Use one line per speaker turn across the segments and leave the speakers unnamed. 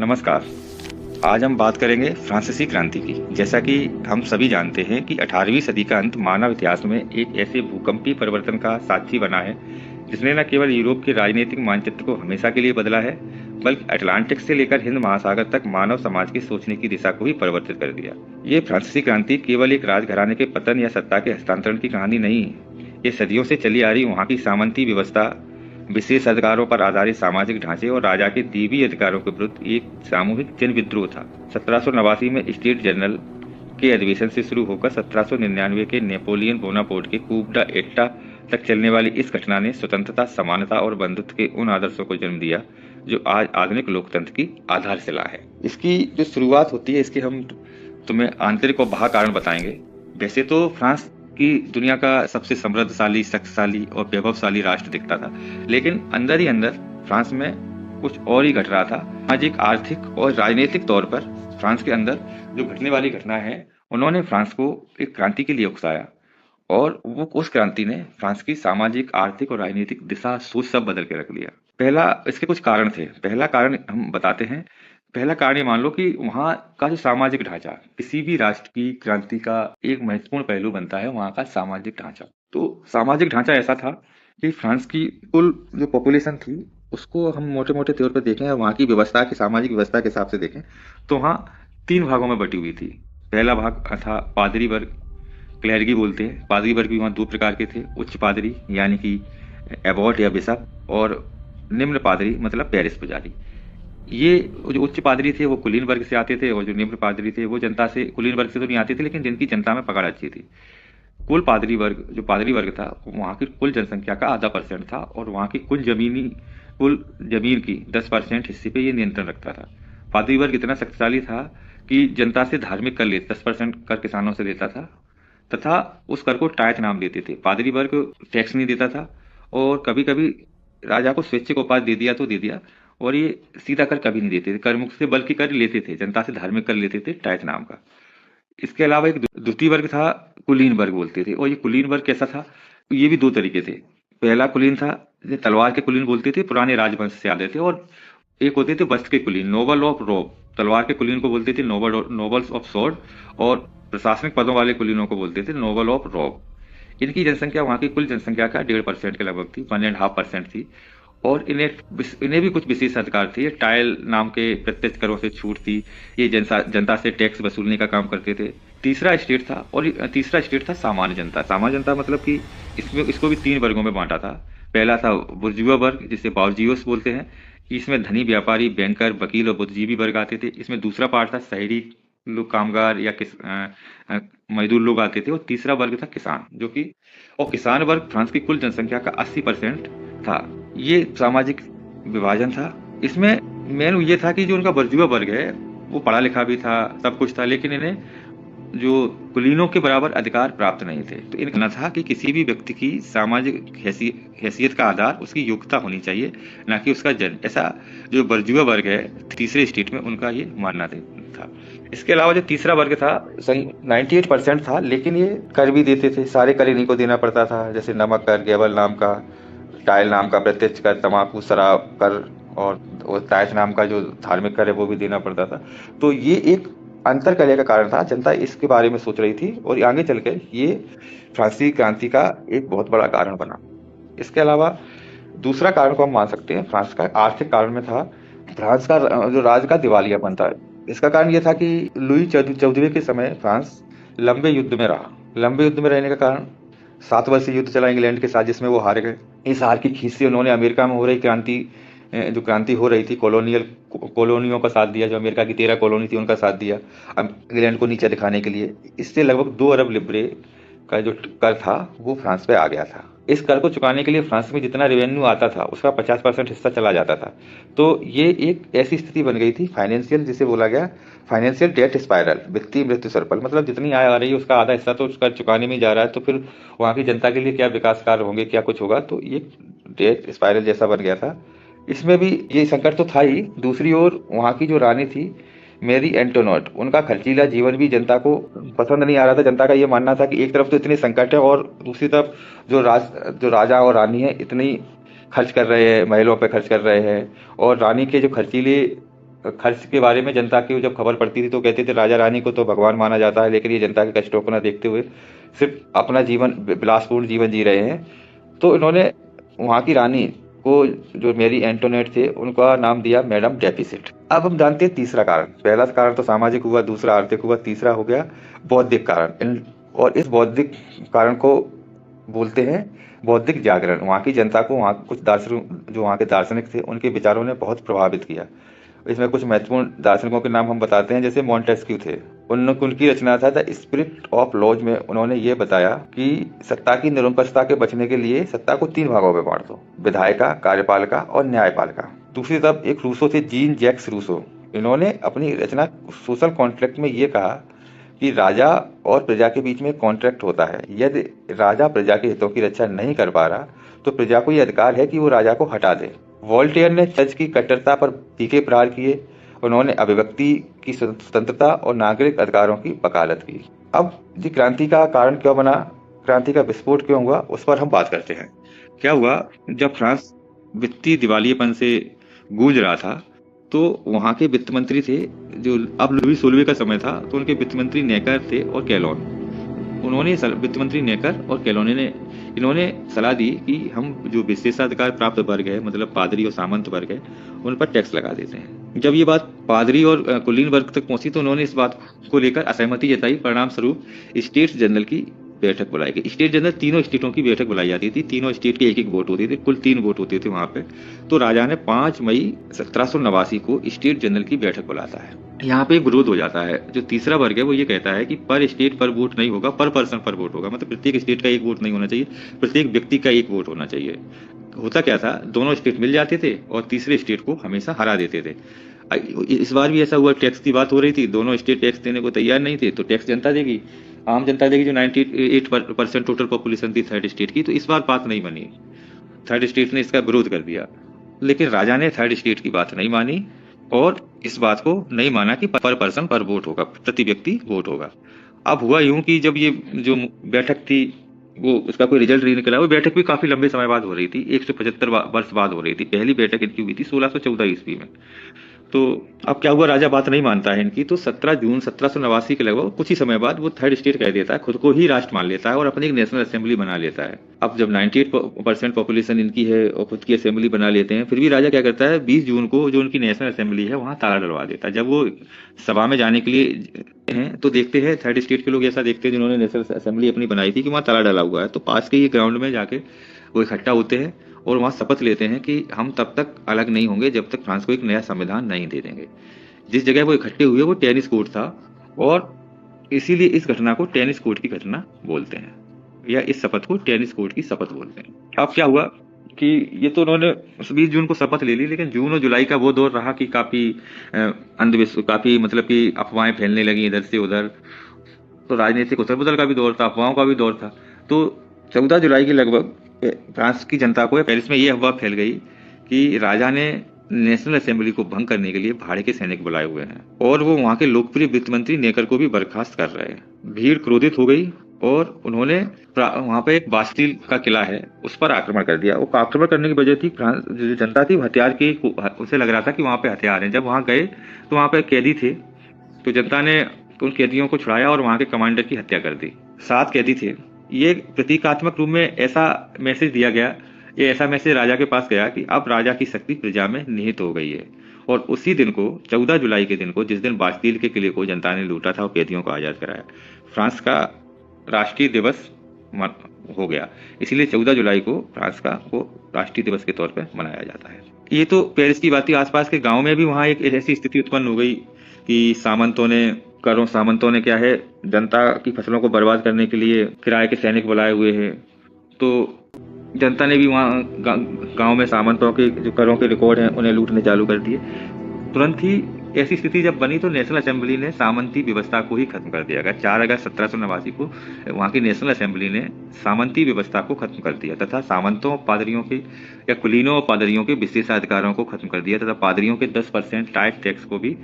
नमस्कार। आज हम बात करेंगे फ्रांसीसी क्रांति की। जैसा कि हम सभी जानते हैं कि 18वीं सदी का अंत मानव इतिहास में एक ऐसे भूकंपीय परिवर्तन का साक्षी बना है जिसने न केवल यूरोप के राजनीतिक मानचित्र को हमेशा के लिए बदला है, बल्कि अटलांटिक से लेकर हिंद महासागर तक मानव समाज की सोचने की दिशा को भी परिवर्तित कर दिया। ये फ्रांसीसी क्रांति केवल एक राजघराने के पतन या सत्ता के हस्तांतरण की कहानी नहीं है। ये सदियों से चली आ रही वहाँ की सामंती व्यवस्था, विशेष अधिकारों पर आधारित सामाजिक ढांचे और राजा के दैवीय अधिकारों के विरुद्ध एक सामूहिक जन विद्रोह था। 1789 में स्टेट जनरल के अधिवेशन से शुरू होकर 1799 के नेपोलियन बोनापार्ट के कूप डा एट्टा तक चलने वाली इस घटना ने स्वतंत्रता, समानता और बंधुत्व के उन आदर्शों को जन्म दिया जो आज आधुनिक लोकतंत्र की आधारशिला है। इसकी जो शुरुआत होती है, इसके हम तुम्हें आंतरिक और बाह्य कारण बताएंगे। वैसे तो फ्रांस की दुनिया का सबसे समृद्धशाली, शक्तिशाली और वैभवशाली राष्ट्र दिखता था, लेकिन अंदर ही अंदर फ्रांस में कुछ और ही घट रहा था। आज एक आर्थिक और राजनीतिक तौर पर फ्रांस के अंदर जो घटने वाली घटना है, उन्होंने फ्रांस को एक क्रांति के लिए उकसाया और वो उस क्रांति ने फ्रांस की सामाजिक, आर्थिक और राजनीतिक दिशा, सोच सब बदल के रख दिया। पहला, इसके कुछ कारण थे। पहला कारण हम बताते हैं। पहला कारण ये मान लो कि वहाँ का जो सामाजिक ढांचा, किसी भी राष्ट्र की क्रांति का एक महत्वपूर्ण पहलू बनता है वहाँ का सामाजिक ढांचा। तो सामाजिक ढांचा ऐसा था कि फ्रांस की कुल जो पॉपुलेशन थी उसको हम मोटे मोटे तौर पर देखें और वहाँ की व्यवस्था की, सामाजिक व्यवस्था के हिसाब से देखें तो वहाँ 3 भागों में बटी हुई थी। पहला भाग था पादरी वर्ग, क्लेरिगी बोलते हैं। पादरी वर्ग भी वहाँ 2 प्रकार के थे, उच्च पादरी यानी कि एबॉट या बिशप, और निम्न पादरी मतलब पेरिस पुजारी। ये जो उच्च पादरी थे वो कुलीन वर्ग से आते थे और जो निम्न पादरी थे वो जनता से, कुलीन वर्ग से तो नहीं आते थे, लेकिन जिनकी जनता में पकड़ अच्छी थी। कुल पादरी वर्ग, जो पादरी वर्ग था, वहाँ की कुल जनसंख्या का आधा % था और वहाँ की कुल जमीन की 10% हिस्से पे ये नियंत्रण रखता था। पादरी वर्ग इतना शक्तिशाली था कि जनता से धार्मिक कर लेता, 10% कर किसानों से लेता था तथा उस कर को टाइथ नाम देते थे। पादरी वर्ग टैक्स नहीं देता था और कभी कभी राजा को स्वैच्छिक उपाधि दे दिया तो दे दिया, और ये सीधा कर कभी नहीं देते थे कर मुक्त से, बल्कि कर लेते थे, जनता से धार्मिक कर लेते थे, टाइथ नाम का। इसके अलावा एक द्वितीय वर्ग था, कुलीन वर्ग बोलते थे। और ये कुलीन वर्ग कैसा था? ये भी 2 तरीके थे। पहला कुलीन था जिसे तलवार के कुलीन बोलते थे, पुराने राजवंश से आते थे, और एक होते थे वस्त्र के कुलीन, नोबल ऑफ रोब। तलवार के कुलीन को बोलते थे नोबल्स ऑफ स्वॉर्ड, और प्रशासनिक पदों वाले कुलीनों को बोलते थे नोबल ऑफ रोब। इनकी जनसंख्या वहाँ की कुल जनसंख्या का 1.5% के लगभग थी, 1.5% थी। और इन्हें भी कुछ विशेष अधिकार थे। टाइल नाम के प्रत्यक्ष करों से छूट थी। ये जनता से टैक्स वसूलने का काम करते थे। तीसरा स्टेट था सामान्य जनता। सामान्य जनता मतलब कि इसको भी 3 वर्गों में बांटा था। पहला था बुर्जुआ वर्ग, जिसे बाउर्जियोस बोलते हैं। इसमें धनी, व्यापारी, बैंकर, वकील और बुद्धिजीवी वर्ग आते थे। इसमें दूसरा पार्ट था शहरी लोग, कामगार या मजदूर लोग आते थे। और तीसरा वर्ग था किसान, और किसान वर्ग फ्रांस की कुल जनसंख्या का 80% था। ये सामाजिक विभाजन था। इसमें मेन ये था कि जो उनका बुर्जुआ वर्ग है वो पढ़ा लिखा भी था, सब कुछ था, लेकिन इन्हें जो कुलीनों के बराबर अधिकार प्राप्त नहीं थे। तो इनका कहना था कि किसी भी व्यक्ति की सामाजिक हैसियत का आधार उसकी योग्यता होनी चाहिए, ना कि उसका जन्म। ऐसा जो बुर्जुआ वर्ग है तीसरे स्टेट में, उनका ये मानना था। इसके अलावा जो तीसरा वर्ग था 98% था, लेकिन ये कर भी देते थे। सारे कर इन्हीं को देना पड़ता था, जैसे नमक कर, गेवल नाम का, टाइल नाम का प्रत्यक्ष कर, तम्बाकू, शराब कर, और टाइथ नाम का जो धार्मिक कर है वो भी देना पड़ता था। तो ये एक अंतर करने का कारण था। जनता इसके बारे में सोच रही थी और आगे चलकर ये फ्रांसीसी क्रांति का एक बहुत बड़ा कारण बना। इसके अलावा दूसरा कारण को हम मान सकते हैं फ्रांस का आर्थिक कारण में था फ्रांस का जो राज का दिवालियापन था। इसका कारण यह था कि लुई 14वें के समय फ्रांस लंबे युद्ध में रहा। लंबे युद्ध में रहने का कारण 7 वर्षीय युद्ध चला इंग्लैंड के साथ, जिसमें वो हार गए। इस हार की खींच से उन्होंने अमेरिका में हो रही क्रांति हो रही थी, कॉलोनियों का साथ दिया। जो अमेरिका की 13 कॉलोनी थी उनका साथ दिया इंग्लैंड को नीचे दिखाने के लिए। इससे लगभग 2 अरब लिब्रे का जो कर था वो फ्रांस पे आ गया था। इस कर को चुकाने के लिए फ्रांस में जितना रेवेन्यू आता था उसका 50% हिस्सा चला जाता था। तो ये एक ऐसी स्थिति बन गई थी फाइनेंशियल, जिसे बोला गया फाइनेंशियल डेट स्पाइरल, वित्तीय मृत्यु सर्पल। मतलब जितनी आय आ रही है उसका आधा हिस्सा तो कर चुकाने में जा रहा है, तो फिर वहाँ की जनता के लिए क्या विकास कार्य होंगे, क्या कुछ होगा। तो ये डेट स्पाइरल जैसा बन गया था। इसमें भी ये संकट तो था ही। दूसरी ओर वहाँ की जो रानी थी मेरी एंटोनोट, उनका खर्चीला जीवन भी जनता को पसंद नहीं आ रहा था। जनता का ये मानना था कि एक तरफ तो इतने संकट है और दूसरी तरफ जो राजा और रानी है इतनी खर्च कर रहे हैं, महलों पे खर्च कर रहे हैं, और रानी के जो खर्चीले खर्च के बारे में जनता की जब खबर पड़ती थी तो कहते थे राजा रानी को तो भगवान माना जाता है, लेकिन ये जनता के कष्टों को न देखते हुए सिर्फ अपना जीवन विलासपूर्ण जीवन जी रहे हैं। तो इन्होंने वहाँ की रानी को, जो मेरी एंटोनेट थे, उनका नाम दिया मैडम डेफिसिट। अब हम जानते हैं तीसरा कारण। पहला कारण तो सामाजिक हुआ, दूसरा आर्थिक हुआ, तीसरा हो गया बौद्धिक कारण। और इस बौद्धिक कारण को बोलते हैं बौद्धिक जागरण। वहाँ की जनता को, वहाँ कुछ दार्शनिक, जो वहाँ के दार्शनिक थे, उनके विचारों ने बहुत प्रभावित किया। इसमें कुछ महत्वपूर्ण दार्शनिकों के नाम हम बताते हैं, जैसे मॉन्टेस्क्यू थे। उनकी रचना था द स्पिरिट ऑफ लॉज में उन्होंने ये बताया कि सत्ता की निरंकुशता के बचने के लिए सत्ता को 3 भागों में बांट दो, विधायिका, कार्यपालिका और न्यायपालिका। दूसरी तरफ एक रूसो थे, जीन जैक्स रूसो। इन्होंने अपनी रचना सोशल कॉन्ट्रैक्ट में ये कहा कि राजा और प्रजा के बीच में कॉन्ट्रैक्ट होता है। यदि राजा प्रजा के हितों की रक्षा नहीं कर पा रहा तो प्रजा को यह अधिकार है कि वो राजा को हटा दे। वोल्टेयर ने चर्च की कट्टरता पर तीखे प्रहार किए। उन्होंने अभिव्यक्ति की स्वतंत्रता और नागरिक अधिकारों की वकालत की। अब जी क्रांति का कारण क्यों बना, क्रांति का विस्फोट क्यों हुआ, उस पर हम बात करते हैं। क्या हुआ, जब फ्रांस वित्तीय दिवालियेपन से गूंज रहा था तो वहाँ के वित्त मंत्री थे, जो अब लुई 16वें का समय था, तो उनके वित्त मंत्री नेकर थे और कैलोन। उन्होंने वित्त मंत्री नेकर और कैलोने ने इन्होंने सलाह दी कि हम जो विशेषाधिकार प्राप्त वर्ग है, मतलब पादरी और सामंत वर्ग है, उन पर टैक्स लगा देते हैं। जब ये बात पादरी और कुलीन वर्ग तक पहुंची तो उन्होंने इस बात को लेकर असहमति जताई। परिणाम स्वरूप स्टेट्स जनरल की बैठक बुलाई गई। स्टेट जनरल, तीनों स्टेटों की बैठक बुलाई जाती थी। तीनों स्टेट के एक वोट होते थे, कुल 3 वोट होते थे वहां पे। तो राजा ने 5 मई 1789 को स्टेट जनरल की बैठक बुलाता है। यहाँ पे विरोध हो जाता है। जो तीसरा वर्ग है वो ये कहता है कि पर स्टेट पर वोट नहीं होगा, पर पर्सन पर वोट होगा। मतलब प्रत्येक स्टेट का एक वोट नहीं होना चाहिए, प्रत्येक व्यक्ति का एक वोट होना चाहिए। होता क्या था, दोनों स्टेट मिल जाते थे और तीसरे स्टेट को हमेशा हरा देते थे। इस बार भी ऐसा हुआ, टैक्स की बात हो रही थी, दोनों स्टेट टैक्स देने को तैयार नहीं थे, तो टैक्स जनता देगी, आम जनता देगी, जो 98% टोटल पॉपुलेशन थी थर्ड स्टेट की। तो इस बार बात नहीं बनी, थर्ड स्टेट ने इसका विरोध कर दिया। लेकिन राजा ने थर्ड स्टेट की बात नहीं मानी और इस बात को नहीं माना कि पर पर्सन पर वोट होगा, प्रति व्यक्ति वोट होगा। अब हुआ यूं कि जब ये जो बैठक थी वो उसका कोई रिजल्ट नहीं निकला। वो बैठक भी काफी लंबे समय बाद हो रही थी, 175 वर्ष बाद हो रही थी। पहली बैठक इनकी हुई थी 1614 ईस्वी में। तो अब क्या हुआ, राजा बात नहीं मानता है इनकी। तो 17 जून 1789 के लगभग कुछ ही समय बाद वो थर्ड स्टेट कह देता है, खुद को ही राष्ट्र मान लेता है और अपनी एक नेशनल असेंबली बना लेता है। अब जब 98% पॉपुलेशन इनकी है और खुद की असेंबली बना लेते हैं, फिर भी राजा क्या करता है, 20 जून को जो उनकी नेशनल असेंबली है वहां ताला डलवा देता है। जब वो सभा में जाने के लिए हैं तो देखते हैं, थर्ड स्टेट के लोग ऐसा देखते हैं जिन्होंने नेशनल असेंबली अपनी बनाई थी कि वहां ताला डला हुआ है। तो पास के ही ग्राउंड में जाके वो इकट्ठा होते हैं और वहां शपथ लेते हैं कि हम तब तक अलग नहीं होंगे जब तक फ्रांस को एक नया संविधान नहीं दे देंगे। जिस जगह वो इकट्ठे हुए वो टेनिस कोर्ट था और इसीलिए इस घटना को टेनिस कोर्ट की घटना बोलते हैं, या इस शपथ को टेनिस कोर्ट की शपथ बोलते हैं। अब क्या हुआ कि ये तो उन्होंने 20 जून को शपथ ले ली, लेकिन जून और जुलाई का वो दौर रहा कि काफी अंधविश्वास, काफी मतलब कि अफवाहें फैलने लगी इधर से उधर। तो राजनीतिक उथल पुथल का भी दौर था, अफवाहों का भी दौर था। तो 14 जुलाई के लगभग फ्रांस की जनता को, पेरिस में ये अफवाह फैल गई कि राजा ने नेशनल असेंबली को भंग करने के लिए भाड़े के सैनिक बुलाए हुए हैं और वो वहां के लोकप्रिय वित्त मंत्री नेकर को भी बर्खास्त कर रहे हैं। भीड़ क्रोधित हो गई और उन्होंने वहां पे एक बास्टील का किला है उस पर आक्रमण कर दिया। वो आक्रमण करने की वजह थी, फ्रांस जो जनता थी हथियार की, उसे लग रहा था कि वहां पे हथियार हैं। जब वहां गए तो वहां पे कैदी थे, तो जनता ने उन कैदियों को छुड़ाया और वहां के कमांडर की हत्या कर दी। 7 कैदी थे। ये प्रतीकात्मक रूप में ऐसा मैसेज दिया गया, ये ऐसा मैसेज राजा के पास गया कि अब राजा की शक्ति प्रजा में निहित हो गई है। और उसी दिन को, 14 जुलाई के दिन को, जिस दिन बास्टील के किले को जनता ने लूटा था और कैदियों को आजाद कराया, फ्रांस का राष्ट्रीय दिवस हो गया। इसीलिए 14 जुलाई को फ्रांस का वो राष्ट्रीय दिवस के तौर पर मनाया जाता है। ये तो पेरिस की बात थी। आसपास के गाँव में भी वहाँ एक ऐसी स्थिति उत्पन्न हो गई कि सामंतों ने क्या है, जनता की फसलों को बर्बाद करने के लिए किराए के सैनिक बुलाए हुए हैं। तो जनता ने भी वहाँ गांव में सामंतों के जो करों के रिकॉर्ड हैं उन्हें लूटने चालू कर दिए। तुरंत ही ऐसी स्थिति जब बनी तो नेशनल असेंबली ने सामंती व्यवस्था को ही खत्म कर दिया गया। 4 अगस्त 1789 को वहाँ की नेशनल असेंबली ने सामंती व्यवस्था को खत्म कर दिया तथा सामंतों, पादरियों के या कुलीनों और पादरियों के विशेषाधिकारों को खत्म कर दिया तथा पादरियों के 10% टाइट टैक्स को भी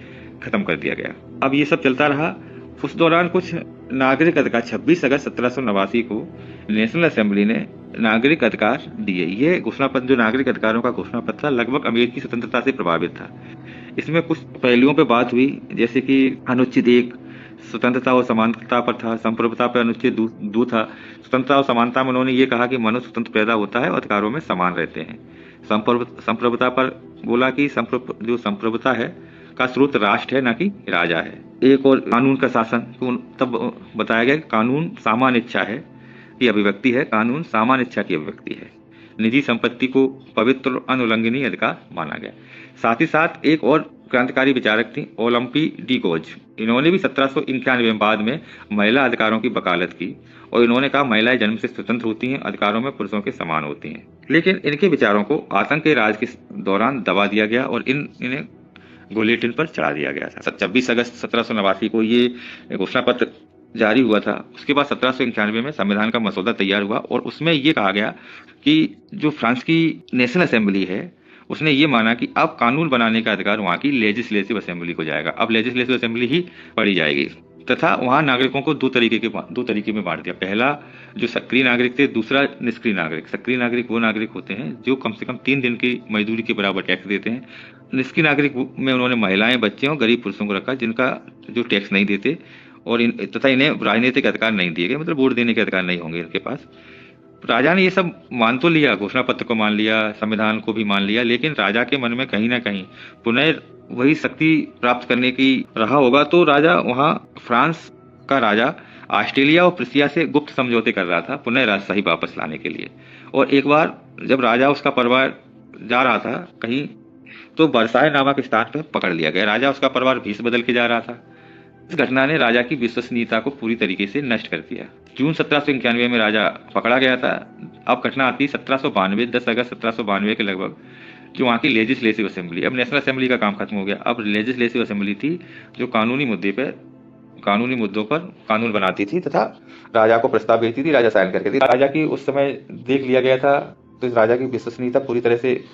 खत्म कर दिया गया। अब ये सब चलता रहा। उस दौरान कुछ नागरिक अधिकार, 26 अगस्त 1789 को नेशनल असेंबली ने नागरिक अधिकार दिए। ये घोषणा पत्र, जो नागरिक अधिकारों का घोषणा पत्र था, लगभग अमेरिकी स्वतंत्रता से प्रभावित था। इसमें कुछ पहलुओं पे बात हुई, जैसे कि अनुच्छेद 1 स्वतंत्रता और समानता पर था, संप्रभुता पर अनुच्छेद 2 था। स्वतंत्रता और समानता में उन्होंने ये कहा कि मनुष्य स्वतंत्र पैदा होता है और अधिकारों में समान रहते हैं। संप्रभुता पर बोला कि जो संप्रभुता है का स्रोत राष्ट्र है, ना कि राजा है। एक और कानून का शासन, तो तब बताया गया कि कानून सामान्य इच्छा है की अभिव्यक्ति है, कानून सामान्य इच्छा की अभिव्यक्ति है। निजी संपत्ति को पवित्र और अनुल्लंघनीय अधिकार माना गया। साथ ही साथ एक और क्रांतिकारी विचारक थी, ओलंपी डी गोज। इन्होंने भी 1791 में बाद में महिला अधिकारों की वकालत की और इन्होंने कहा महिलाएं जन्म से स्वतंत्र होती हैं, अधिकारों में पुरुषों के समान होती हैं। लेकिन इनके विचारों को आतंक के राज के दौरान दबा दिया गया और इन्हें गुलेटिन पर चढ़ा दिया गया था। 26 अगस्त 1789 को ये घोषणा पत्र जारी हुआ था। उसके बाद 1791 में संविधान का मसौदा तैयार हुआ और उसमें ये कहा गया कि जो फ्रांस की नेशनल असेंबली है उसने ये माना कि अब कानून बनाने का अधिकार वहाँ की लेजिस्लेटिव असेंबली को जाएगा। अब लेजिस्लेटिव असेंबली ही पढ़ी जाएगी तथा वहाँ नागरिकों को दो तरीके में बांट दिया। पहला जो सक्रिय नागरिक थे, दूसरा निष्क्रिय नागरिक। सक्रिय नागरिक वो नागरिक होते हैं जो कम से कम 3 दिन की मजदूरी के बराबर टैक्स देते हैं। निष्क्रिय नागरिक में उन्होंने महिलाएं, बच्चे और गरीब पुरुषों को रखा जिनका जो टैक्स नहीं देते और तथा इन्हें राजनीतिक अधिकार नहीं दिए गए, मतलब वोट देने के अधिकार नहीं होंगे इनके पास। राजा ने ये सब मान तो लिया, घोषणा पत्र को मान लिया, संविधान को भी मान लिया, लेकिन राजा के मन में कहीं ना कहीं पुनः वही शक्ति प्राप्त करने की रहा होगा। तो राजा वहाँ फ्रांस का राजा ऑस्ट्रेलिया और प्रुसिया से गुप्त समझौते कर रहा था पुनः राजशाही वापस लाने के लिए। और एक बार जब राजा उसका परिवार जा रहा था कहीं, तो वर्साय नामक स्थान पर पकड़ लिया गया। राजा उसका परिवार भेष बदल के जा रहा था। इस घटना ने राजा की विश्वसनीयता को पूरी तरीके से नष्ट कर दिया। जून 1791 में राजा पकड़ा गया था। अब घटना आती 1792, 10 अगस्त 1792 के लगभग, जो वहाँ की लेजिस्लेटिव असेंबली, अब नेशनल असेंबली का काम खत्म हो गया। अब लेजिस्लेटिव असेंबली थी जो कानूनी मुद्दों पर कानून बनाती थी तथा राजा को प्रस्ताव भेजती थी, राजा साइन करके थी। राजा की उस समय देख लिया गया था, तो इस राजा की विश्वसनीयता पूरी तरह से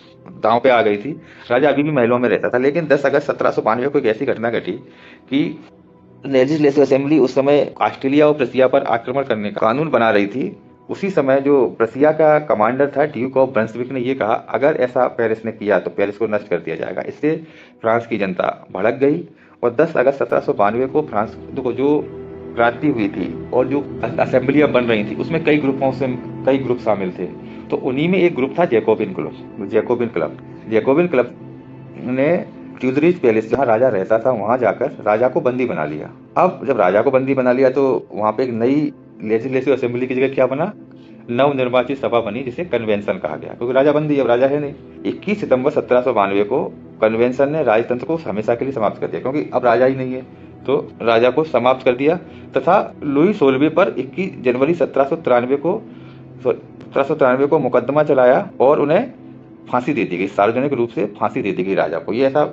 दांव पे आ गई थी। राजा अभी भी महलों में रहता था। लेकिन 10 अगस्त 1792 को एक ऐसी घटना घटी कि लेजिस्लेटिव असेंबली उस समय ऑस्ट्रेलिया और प्रुसिया पर आक्रमण करने का कानून बना रही थी। उसी समय जो प्रुसिया का कमांडर था ड्यूक ऑफ ब्रंसविक ने यह कहा, अगर ऐसा पेरिस ने किया तो पेरिस को नष्ट कर दिया जाएगा। इससे फ्रांस की जनता भड़क गई और 10 अगस्त 1792 को फ्रांस को जो क्रांति हुई थी और जो असेंबलियां बन रही थी उसमें कई ग्रुप शामिल थे। तो उन्हीं में एक ग्रुप था जैकोबिन क्लब ने ट्यूदरीज पैलेस जहाँ राजा रहता था वहां जाकर राजा को बंदी बना लिया। अब जब राजा को बंदी बना लिया तो वहां पे एक नई लेजिस्लेटिव असेंबली की जगह क्या बना, नवनिर्वाचित सभा बनी जिसे कन्वेंशन कहा गया, क्योंकि राजा बंदी, अब राजा है नहीं। 21 सितंबर 1792 को कन्वेंशन ने राजतंत्र को हमेशा के लिए समाप्त कर दिया, क्योंकि अब राजा ही नहीं है तो राजा को समाप्त कर दिया तथा लुई 16वें पर 21 जनवरी 1793 को मुकदमा चलाया और उन्हें फांसी दे दी गई, सार्वजनिक रूप से फांसी दे दी गई राजा को। ये ऐसा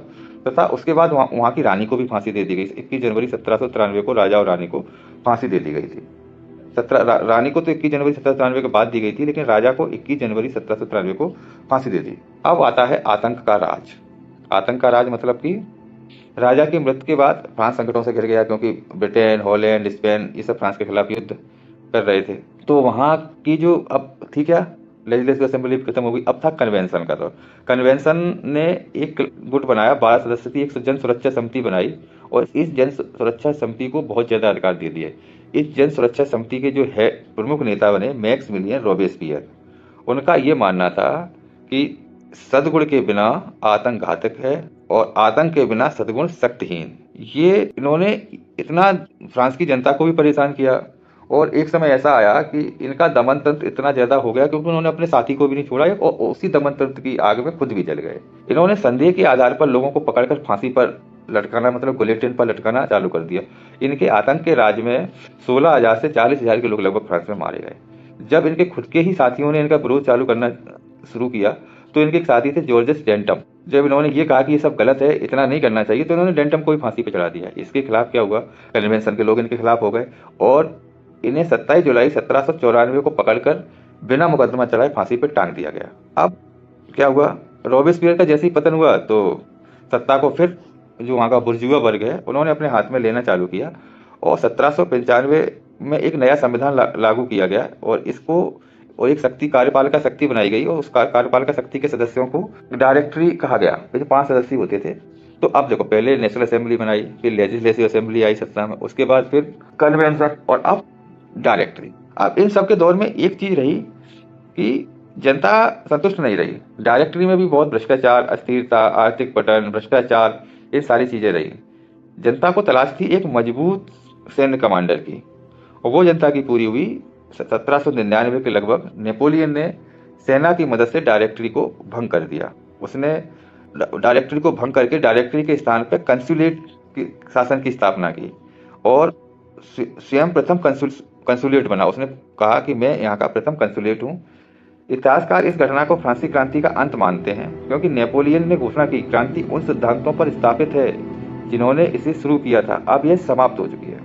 तथा उसके बाद वहाँ की रानी को भी फांसी दे दी गई। 21 जनवरी 1793 को राजा और रानी को फांसी दे दी गई थी। रानी को तो 21 जनवरी 1793 के बाद दी गई थी, लेकिन राजा को 21 जनवरी 1793 को फांसी दे दी। अब आता है आतंक का राज। आतंक का राज मतलब कि राजा की मृत्यु के बाद फ्रांस संकटों से घिर गया, क्योंकि ब्रिटेन, हॉलैंड, स्पेन ये सब फ्रांस के खिलाफ युद्ध कर रहे थे। तो वहाँ की जो अब थी क्या, लेजिस्लेटिव असेंबली खत्म हो गई, अब था कन्वेंशन का दौर। कन्वेंशन ने एक गुट बनाया, 12 सदस्य थी, एक जन सुरक्षा समिति बनाई और इस जन सुरक्षा समिति को बहुत ज्यादा अधिकार दे दिए। इस जन सुरक्षा समिति के जो है प्रमुख नेता बने मैक्सिमिलियन रॉबेस्पियर। उनका ये मानना था कि सद्गुण के बिना आतंक घातक है और आतंक के बिना सद्गुण शक्तिहीन। ये इन्होंने इतना फ्रांस की जनता को भी परेशान किया और एक समय ऐसा आया कि इनका दमन तंत्र इतना ज्यादा हो गया क्योंकि उन्होंने अपने साथी को भी नहीं छोड़ा और उसी दमन तंत्र की आग में खुद भी जल गए। इन्होंने संदेह के आधार पर लोगों को पकड़कर फांसी पर लटकाना, मतलब गुलेटिन पर लटकाना चालू कर दिया। इनके आतंक के राज में 16,000 से 40,000 के लोग लगभग फ्रांस में मारे गए। जब इनके खुद के ही साथियों ने इनका विरोध चालू करना शुरू किया तो इनके एक साथी थे जॉर्जस डेंटम। जब इन्होंने ये कहा कि ये सब गलत है, इतना नहीं करना चाहिए, तो इन्होंने डेंटम को भी फांसी पर चढ़ा दिया। इसके खिलाफ क्या हुआ, कन्वेंशन के लोग इनके खिलाफ हो गए और इन्हें 27 जुलाई 1794 को पकड़कर बिना मुकदमा चलाए फांसी पर टांग दिया गया। अब क्या हुआ, रॉबेस्पियर का जैसे ही पतन हुआ तो सत्ता को फिर जो वहाँ का बुर्जुआ वर्ग है उन्होंने अपने हाथ में लेना चालू किया और 1795 में एक नया संविधान लागू किया गया और इसको और एक कार्यपालिका शक्ति बनाई गई और उस कार्यपालिका शक्ति के सदस्यों को डायरेक्टरी कहा गया। जो 5 सदस्य होते थे तो अब देखो, पहले नेशनल असेंबली बनाई, फिर लेजिस्लेटिव असेंबली आई सत्ता में, उसके बाद फिर कन्वेंशन और अब डायरेक्टरी। अब इन सब के दौर में एक चीज रही कि जनता संतुष्ट नहीं रही। डायरेक्टरी में भी बहुत भ्रष्टाचार, अस्थिरता, आर्थिक पतन, भ्रष्टाचार, ये सारी चीजें रही। जनता को तलाश थी एक मजबूत सैन्य कमांडर की, और वो जनता की पूरी हुई 1799 के लगभग। नेपोलियन ने सेना की मदद से डायरेक्टरी को भंग कर दिया। उसने डायरेक्टरी को भंग करके डायरेक्टरी के स्थान पर कंसुलेट की शासन की स्थापना की, और स्वयं प्रथम कंसुलेट बना। उसने कहा कि मैं यहाँ का प्रथम कंसुलेट हूँ। इतिहासकार इस घटना को फ्रांसीसी क्रांति का अंत मानते हैं, क्योंकि नेपोलियन ने घोषणा की क्रांति उन सिद्धांतों पर स्थापित है जिन्होंने इसे शुरू किया था, अब यह समाप्त हो चुकी है।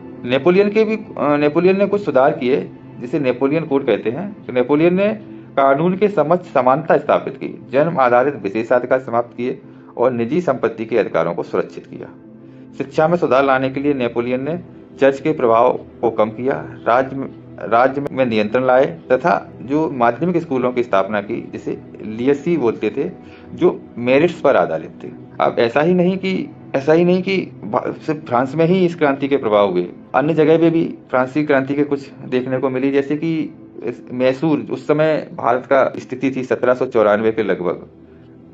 नेपोलियन ने कुछ सुधार किए, जिसे नेपोलियन कोड कहते हैं। तो नेपोलियन ने कानून के समक्ष समानता स्थापित की, जन्म आधारित विशेषाधिकार समाप्त किए और निजी संपत्ति के अधिकारों को सुरक्षित किया। शिक्षा में सुधार लाने के लिए नेपोलियन ने चर्च के प्रभाव को कम किया, राज्य में नियंत्रण लाए तथा जो माध्यमिक स्कूलों की स्थापना की, जिसे लियसी बोलते थे, जो मेरिट्स पर आधारित थे। अब ऐसा ही नहीं कि सिर्फ फ्रांस में ही इस क्रांति के प्रभाव हुए, अन्य जगह पे भी फ्रांसीसी क्रांति के कुछ देखने को मिली। जैसे कि मैसूर, उस समय भारत का स्थिति थी 1794 के लगभग।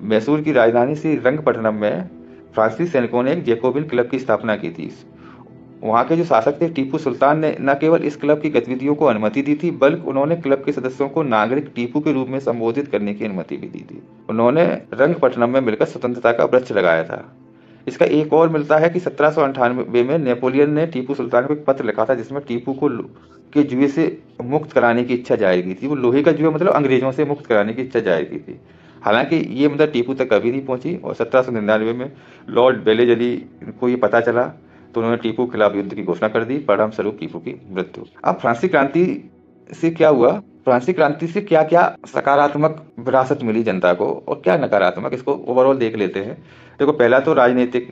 मैसूर की राजधानी श्रीरंगपट्टनम में फ्रांसीसी सैनिकों ने एक जैकोबिन क्लब की स्थापना की थी। वहाँ के जो शासक थे टीपू सुल्तान ने न केवल इस क्लब की गतिविधियों को अनुमति दी थी, बल्कि उन्होंने क्लब के सदस्यों को नागरिक टीपू के रूप में संबोधित करने की अनुमति भी दी थी। उन्होंने रंगपट्टनम में मिलकर स्वतंत्रता का वृक्ष लगाया था। इसका एक और मिलता है कि 1798 में नेपोलियन ने टीपू सुल्तान को एक पत्र लिखा था, जिसमें टीपू को के जुए से मुक्त कराने की इच्छा जाहिर की थी। वो लोहे का जुआ मतलब अंग्रेजों से मुक्त कराने की इच्छा जाहिर की थी। हालांकि ये मतलब टीपू तक कभी नहीं पहुंची, और 1799 में लॉर्ड बेलेजली को ये पता चला, तो उन्होंने टीपू के खिलाफ युद्ध की घोषणा कर दी। परिणाम स्वरूप टीपू की मृत्यु। अब फ्रांसीसी क्रांति से क्या हुआ, फ्रांसीसी क्रांति से क्या क्या सकारात्मक विरासत मिली जनता को और क्या नकारात्मक, इसको ओवरऑल देख लेते हैं। देखो, पहला तो राजनीतिक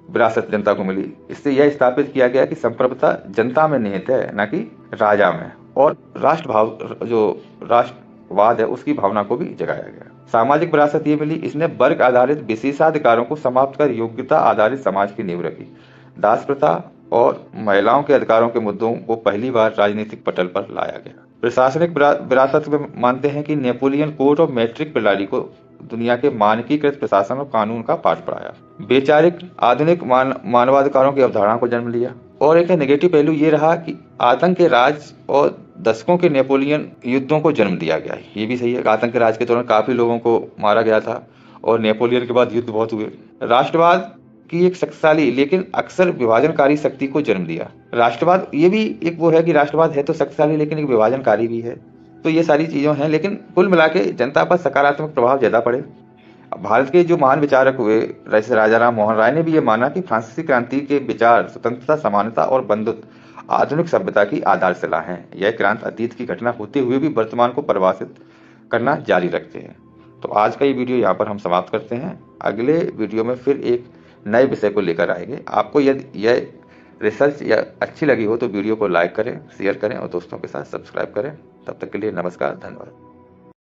विरासत जनता को मिली। इससे यह स्थापित किया गया कि संप्रभुता जनता में निहित है, न कि राजा में, और राष्ट्रवाद है उसकी भावना को भी जगाया गया। सामाजिक विरासत ये मिली, इसने वर्ग आधारित विशेषाधिकारों को समाप्त कर योग्यता आधारित समाज की नींव रखी। दास प्रथा और महिलाओं के अधिकारों के मुद्दों को पहली बार राजनीतिक पटल पर लाया गया। प्रशासनिक विरासत में मानते हैं कि नेपोलियन कोर्ट और मैट्रिक प्रणाली को दुनिया के मानकीकृत प्रशासन और कानून का पाठ पढ़ाया। वैचारिक आधुनिक मानवाधिकारों की अवधारणा को जन्म लिया। और एक नेगेटिव पहलू ये रहा कि आतंक के राज और दशकों के नेपोलियन युद्धों को जन्म दिया गया। ये भी सही है, आतंक के राज के दौरान काफी लोगों को मारा गया था, और नेपोलियन के बाद युद्ध बहुत हुए। राष्ट्रवाद की एक शक्तिशाली लेकिन अक्सर विभाजनकारी शक्ति को जन्म दिया। राष्ट्रवाद ये भी एक वो है कि राष्ट्रवाद है तो शक्तिशाली, लेकिन एक विभाजनकारी भी है। तो ये सारी चीजें हैं, लेकिन कुल मिला के जनता पर सकारात्मक प्रभाव ज्यादा पड़े। भारत के जो महान विचारक हुए, जैसे राजा राम मोहन राय, ने भी ये माना कि फ्रांसीसी क्रांति के विचार स्वतंत्रता, समानता और बंधुत्व आधुनिक सभ्यता की आधारशिला हैं। यह क्रांति अतीत की घटना होते हुए भी वर्तमान को परिभाषित करना जारी रखते हैं। तो आज का ये वीडियो यहाँ पर हम समाप्त करते हैं। अगले वीडियो में फिर एक नए विषय को लेकर आएंगे। आपको यदि यह रिसर्च या अच्छी लगी हो तो वीडियो को लाइक करें, शेयर करें और दोस्तों के साथ सब्सक्राइब करें। तब तक के लिए नमस्कार, धन्यवाद।